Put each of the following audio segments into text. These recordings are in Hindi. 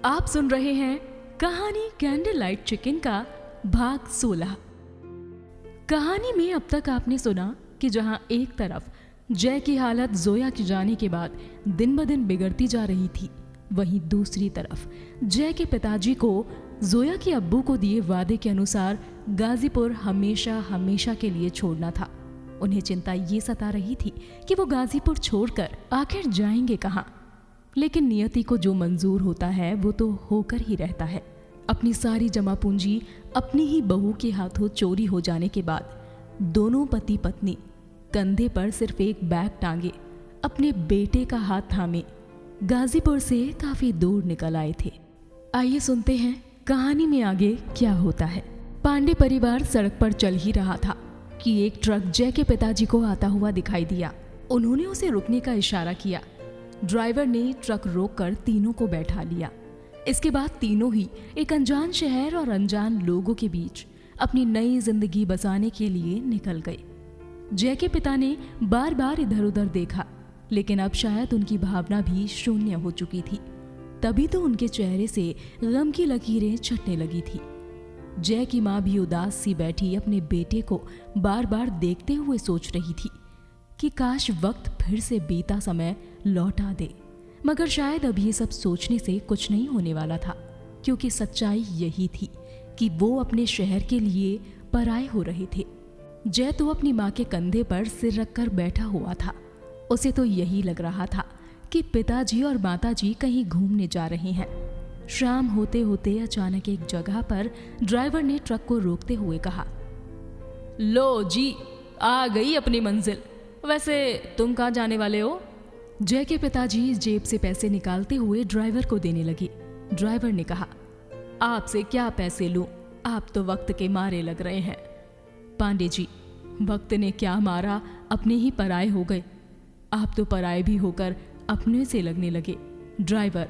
आप सुन रहे हैं कहानी कैंडल लाइट चिकन का भाग 16। कहानी में अब तक आपने सुना कि जहां एक तरफ जय की हालत जोया के जाने के बाद दिन ब दिन बिगड़ती जा रही थी, वहीं दूसरी तरफ जय के पिताजी को जोया के अब्बू को दिए वादे के अनुसार गाजीपुर हमेशा हमेशा के लिए छोड़ना था। उन्हें चिंता ये सता रही थी कि वो गाजीपुर छोड़कर आखिर जाएंगे कहाँ। लेकिन नियति को जो मंजूर होता है वो तो होकर ही रहता है। अपनी सारी जमा पूंजी अपनी ही बहू के हाथों चोरी हो जाने के बाद दोनों पति पत्नी कंधे पर सिर्फ एक बैग टांगे अपने बेटे का हाथ थामे गाजीपुर से काफी दूर निकल आए थे। आइए सुनते हैं कहानी में आगे क्या होता है। पांडे परिवार सड़क पर चल ही रहा था कि एक ट्रक जय के पिताजी को आता हुआ दिखाई दिया। उन्होंने उसे रुकने का इशारा किया। ड्राइवर ने ट्रक रोककर तीनों को बैठा लिया। इसके बाद तीनों ही एक अनजान शहर और अनजान लोगों के बीच अपनी नई जिंदगी बसाने के लिए निकल गए। जय के पिता ने बार बार इधर उधर देखा, लेकिन अब शायद उनकी भावना भी शून्य हो चुकी थी। तभी तो उनके चेहरे से गम की लकीरें छटने लगी थी। जय की माँ भी उदास सी बैठी अपने बेटे को बार बार देखते हुए सोच रही थी कि काश वक्त फिर से बीता समय लौटा दे। मगर शायद अब ये सब सोचने से कुछ नहीं होने वाला था, क्योंकि सच्चाई यही थी कि वो अपने शहर के लिए पराए हो रहे थे। जय तो अपनी माँ के कंधे पर सिर रखकर बैठा हुआ था। उसे तो यही लग रहा था कि पिताजी और माताजी कहीं घूमने जा रहे हैं। शाम होते होते अचानक एक जगह पर ड्राइवर ने ट्रक को रोकते हुए कहा, लो जी, आ गई अपनी मंजिल। वैसे तुम कहाँ जाने वाले हो? जय के पिताजी जेब से पैसे निकालते हुए ड्राइवर को देने लगे। ड्राइवर ने कहा, आपसे क्या पैसे लूं? आप तो वक्त के मारे लग रहे हैं। पांडे जी, वक्त ने क्या मारा, अपने ही पराए हो गए। आप तो पराए भी होकर अपने से लगने लगे। ड्राइवर,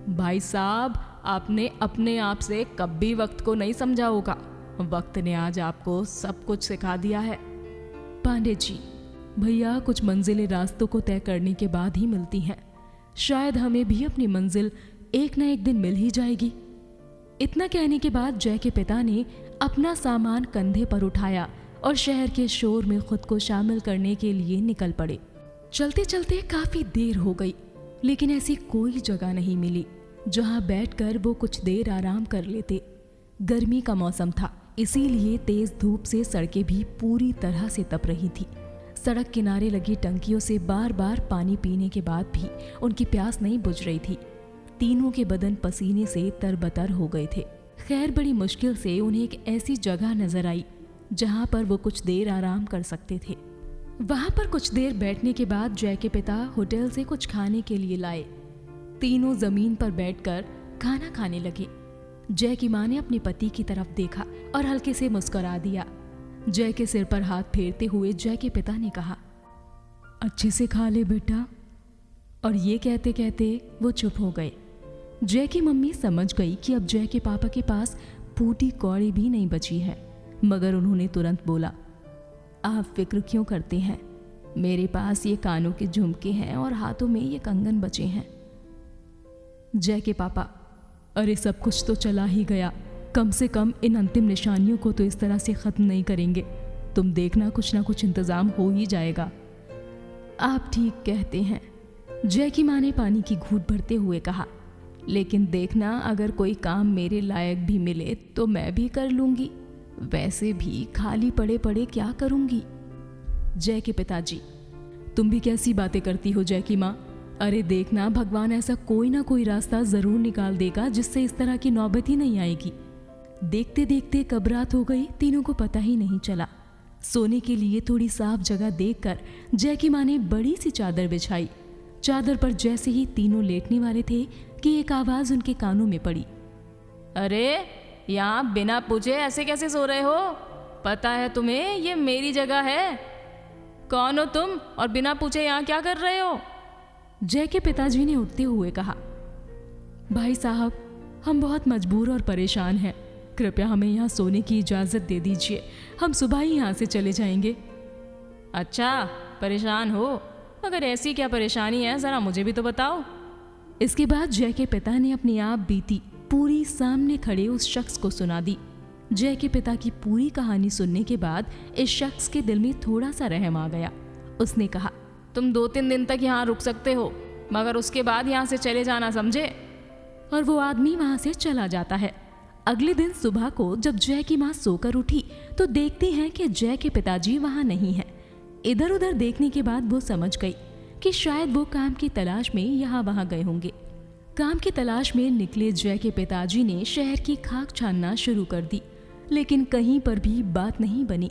भाई साहब, आपने अपने आप से कभी वक्त को नहीं समझा होगा। वक्त ने आज आपको सब कुछ सिखा दिया है। पांडे जी, भैया, कुछ मंजिलें रास्तों को तय करने के बाद ही मिलती हैं। शायद हमें भी अपनी मंजिल एक न एक दिन मिल ही जाएगी। इतना कहने के बाद जय के पिता ने अपना सामान कंधे पर उठाया और शहर के शोर में खुद को शामिल करने के लिए निकल पड़े। चलते चलते काफी देर हो गई, लेकिन ऐसी कोई जगह नहीं मिली जहां बैठकर वो कुछ देर आराम कर लेते। गर्मी का मौसम था, इसीलिए तेज धूप से सड़कें भी पूरी तरह से तप रही थी। सड़क किनारे लगी टंकियों से बार बार पानी पीने के बाद भी उनकी प्यास नहीं बुझ रही थी। तीनों के बदन पसीने से तरबतर हो गए थे। खैर, बड़ी मुश्किल से उन्हें एक ऐसी जगह नजर आई जहां पर वो कुछ देर आराम कर सकते थे। वहां पर कुछ देर बैठने के बाद जय के पिता होटल से कुछ खाने के लिए लाए। तीनों जमीन पर बैठकर खाना खाने लगे। जय की मां ने अपने पति की तरफ देखा और हल्के से मुस्कुरा दिया। जय के सिर पर हाथ फेरते हुए जय के पिता ने कहा, अच्छे से खा ले बेटा। और ये कहते कहते वो चुप हो गए। जय की मम्मी समझ गई कि अब जय के पापा के पास फूटी कौड़ी भी नहीं बची है, मगर उन्होंने तुरंत बोला, आप फिक्र क्यों करते हैं? मेरे पास ये कानों के झुमके हैं और हाथों में ये कंगन बचे हैं। जय के पापा, अरे सब कुछ तो चला ही गया, कम से कम इन अंतिम निशानियों को तो इस तरह से खत्म नहीं करेंगे। तुम देखना, कुछ ना कुछ इंतजाम हो ही जाएगा। आप ठीक कहते हैं, जय की मां ने पानी की घूंट भरते हुए कहा, लेकिन देखना, अगर कोई काम मेरे लायक भी मिले तो मैं भी कर लूंगी। वैसे भी खाली पड़े पड़े क्या करूंगी? जय के पिताजी, तुम भी कैसी बातें करती हो जय की मां? अरे देखना, भगवान ऐसा कोई ना कोई रास्ता जरूर निकाल देगा जिससे इस तरह की नौबत ही नहीं आएगी। देखते देखते कब रात हो गई, तीनों को पता ही नहीं चला। सोने के लिए थोड़ी साफ जगह देखकर जय की मां ने बड़ी सी चादर बिछाई। चादर पर जैसे ही तीनों लेटने वाले थे कि एक आवाज उनके कानों में पड़ी, अरे यहाँ बिना पूछे ऐसे कैसे सो रहे हो? पता है तुम्हें ये मेरी जगह है। कौन हो तुम और बिना पूछे यहाँ क्या कर रहे हो? जय के पिताजी ने उठते हुए कहा, भाई साहब, हम बहुत मजबूर और परेशान हैं। कृपया हमें यहाँ सोने की इजाज़त दे दीजिए। हम सुबह ही यहाँ से चले जाएंगे। अच्छा, परेशान हो? मगर ऐसी क्या परेशानी है, ज़रा मुझे भी तो बताओ। इसके बाद जय के पिता ने अपनी आप बीती पूरी सामने खड़े उस शख्स को सुना दी। जय के पिता की पूरी कहानी सुनने के बाद इस शख्स के दिल में थोड़ा सा रहम आ गया। उसने कहा, तुम 2-3 दिन तक यहाँ रुक सकते हो, मगर उसके बाद यहाँ से चले जाना, समझे? और वो आदमी वहाँ से चला जाता है। अगले दिन सुबह को जब जय की माँ सोकर उठी तो देखती हैं कि जय के पिताजी वहाँ नहीं हैं। इधर उधर देखने के बाद वो समझ गई कि शायद वो काम की तलाश में यहाँ वहाँ गए होंगे। काम की तलाश में निकले जय के पिताजी ने शहर की खाक छानना शुरू कर दी, लेकिन कहीं पर भी बात नहीं बनी।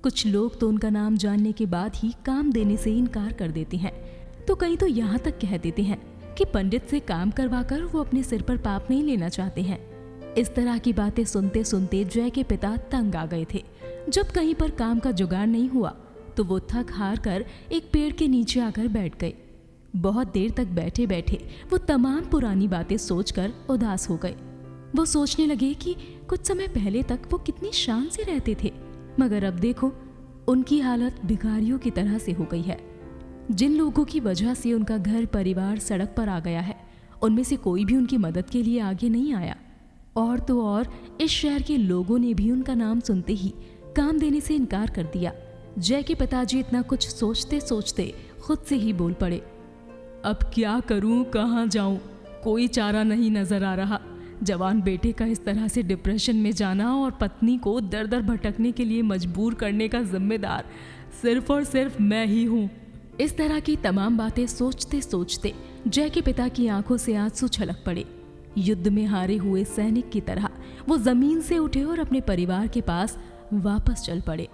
कुछ लोग तो उनका नाम जानने के बाद ही काम देने से इनकार कर देते हैं, तो कई तो यहाँ तक कह देते हैं कि पंडित से काम करवाकर वो अपने सिर पर पाप नहीं लेना चाहते हैं। इस तरह की बातें सुनते सुनते जय के पिता तंग आ गए थे। जब कहीं पर काम का जुगाड़ नहीं हुआ तो वो थक हार कर एक पेड़ के नीचे आकर बैठ गए। बहुत देर तक बैठे बैठे वो तमाम पुरानी बातें सोचकर उदास हो गए। वो सोचने लगे कि कुछ समय पहले तक वो कितनी शान से रहते थे, मगर अब देखो उनकी हालत भिखारियों की तरह से हो गई है। जिन लोगों की वजह से उनका घर परिवार सड़क पर आ गया है, उनमें से कोई भी उनकी मदद के लिए आगे नहीं आया। और तो और इस शहर के लोगों ने भी उनका नाम सुनते ही काम देने से इनकार कर दिया। जय के पिताजी इतना कुछ सोचते सोचते खुद से ही बोल पड़े, अब क्या करूं, कहाँ जाऊं, कोई चारा नहीं नजर आ रहा। जवान बेटे का इस तरह से डिप्रेशन में जाना और पत्नी को दर दर भटकने के लिए मजबूर करने का जिम्मेदार सिर्फ और सिर्फ मैं ही हूँ। इस तरह की तमाम बातें सोचते सोचते जय के पिता की आंखों से आंसू छलक पड़े। युद्ध में हारे हुए सैनिक की तरह वो जमीन से उठे और अपने परिवार के पास वापस चल पड़े।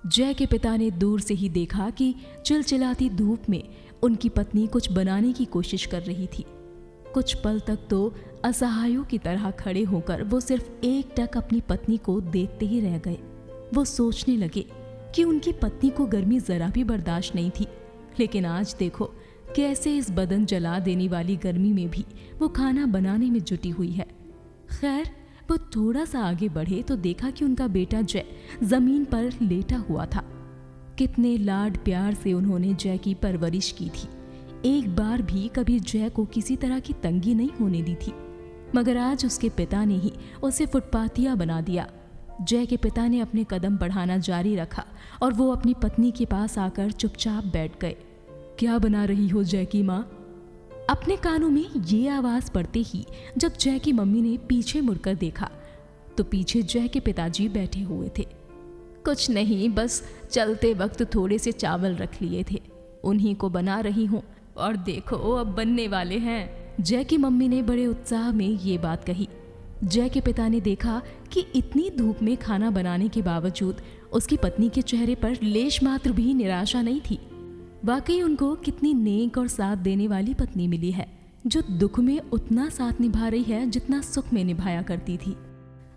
जय के पिता ने दूर से ही देखा कि चिलचिलाती धूप में उनकी पत्नी कुछ बनाने की कोशिश कर रही थी। कुछ पल तक तो असहायों की तरह खड़े होकर वो सिर्फ एकटक अपनी पत्नी को देखते ही रह गए। वो सोचने लगे कि उनकी पत्नी को गर्मी जरा भी बर्दाश्त नहीं थी, लेकिन आज देखो कैसे इस बदन जला देने वाली गर्मी में भी वो खाना बनाने में जुटी हुई है। खैर वो थोड़ा सा आगे बढ़े तो देखा कि उनका बेटा जय जमीन पर लेटा हुआ था। कितने लाड प्यार से उन्होंने जय की परवरिश की थी। एक बार भी कभी जय को किसी तरह की तंगी नहीं होने दी थी, मगर आज उसके पिता ने ही उसे फुटपाथिया बना दिया। जय के पिता ने अपने कदम बढ़ाना जारी रखा और वो अपनी पत्नी के पास आकर चुपचाप बैठ गए। क्या बना रही हो जय की माँ? अपने कानों में ये आवाज पड़ते ही जब जय की मम्मी ने पीछे मुड़कर देखा तो पीछे जय के पिताजी बैठे हुए थे। कुछ नहीं, बस चलते वक्त थोड़े से चावल रख लिए थे, उन्हीं को बना रही हूँ, और देखो अब बनने वाले हैं। जय की मम्मी ने बड़े उत्साह में ये बात कही। जय के पिता ने देखा कि इतनी धूप में खाना बनाने के बावजूद उसकी पत्नी के चेहरे पर लेश मात्र भी निराशा नहीं थी। वाकई उनको कितनी नेक और साथ देने वाली पत्नी मिली है, जो दुख में उतना साथ निभा रही है जितना सुख में निभाया करती थी।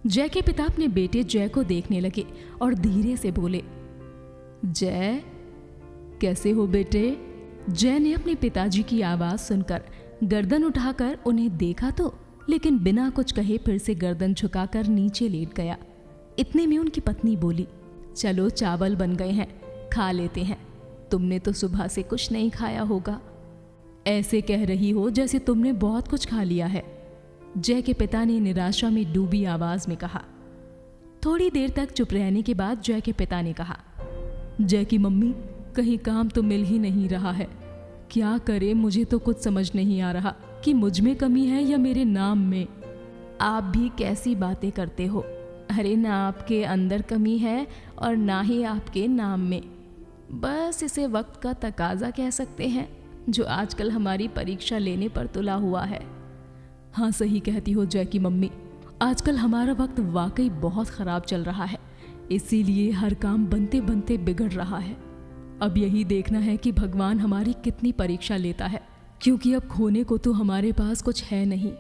जय के पिता अपने बेटे जय को देखने लगे और धीरे से बोले, जय कैसे हो बेटे? जय ने अपने पिताजी की आवाज सुनकर गर्दन उठाकर उन्हें देखा तो, लेकिन बिना कुछ कहे फिर से गर्दन झुकाकर नीचे लेट गया। इतने में उनकी पत्नी बोली, चलो चावल बन गए हैं, खा लेते हैं। तुमने तो सुबह से कुछ नहीं खाया होगा, ऐसे कह रही हो जैसे तुमने बहुत कुछ खा लिया है। जय के पिता ने निराशा में डूबी आवाज में कहा। थोड़ी देर तक चुप रहने के बाद जय के पिता ने कहा, जय की मम्मी कहीं काम तो मिल ही नहीं रहा है, क्या करे, मुझे तो कुछ समझ नहीं आ रहा कि मुझ में कमी है या मेरे नाम में। आप भी कैसी बातें करते हो? अरे ना आपके अंदर कमी है और ना ही आपके नाम में, बस इसे वक्त का तकाजा कह सकते हैं जो आजकल हमारी परीक्षा लेने पर तुला हुआ है। हाँ सही कहती हो जय की मम्मी, आजकल हमारा वक्त वाकई बहुत ख़राब चल रहा है, इसीलिए हर काम बनते बनते बिगड़ रहा है। अब यही देखना है कि भगवान हमारी कितनी परीक्षा लेता है, क्योंकि अब खोने को तो हमारे पास कुछ है नहीं,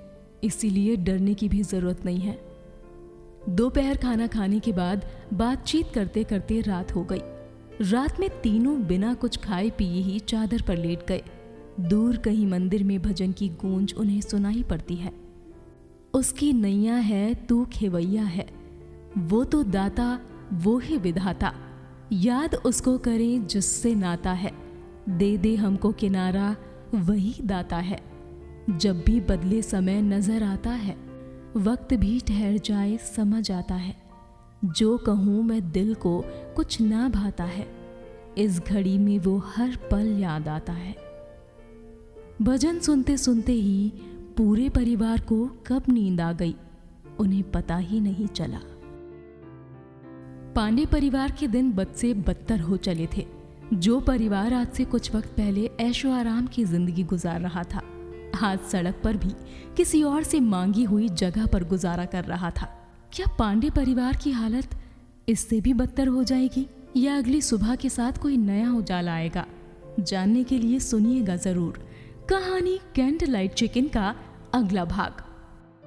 इसीलिए डरने की भी ज़रूरत नहीं है। दोपहर खाना खाने के बाद बातचीत करते करते रात हो गई। रात में तीनों बिना कुछ खाए पिए ही चादर पर लेट गए। दूर कहीं मंदिर में भजन की गूंज उन्हें सुनाई पड़ती है। उसकी नैया है तू खेवैया है, वो तो दाता वो है विधाता, याद उसको करें जिससे नाता है, दे दे हमको किनारा वही दाता है। जब भी बदले समय नजर आता है, वक्त भी ठहर जाए समझ आता है। जो कहूँ मैं दिल को कुछ ना भाता है, इस घड़ी में वो हर पल याद आता है। भजन सुनते सुनते ही पूरे परिवार को कब नींद आ गई, उन्हें पता ही नहीं चला। पांडे परिवार के दिन बद से बदतर हो चले थे। जो परिवार आज से कुछ वक्त पहले ऐशो आराम की जिंदगी गुजार रहा था, आज सड़क पर भी किसी और से मांगी हुई जगह पर गुजारा कर रहा था। क्या पांडे परिवार की हालत इससे भी बदतर हो जाएगी, या अगली सुबह के साथ कोई नया उजाला आएगा? जानने के लिए सुनिएगा जरूर कहानी कैंडल लाइट चिकन का अगला भाग।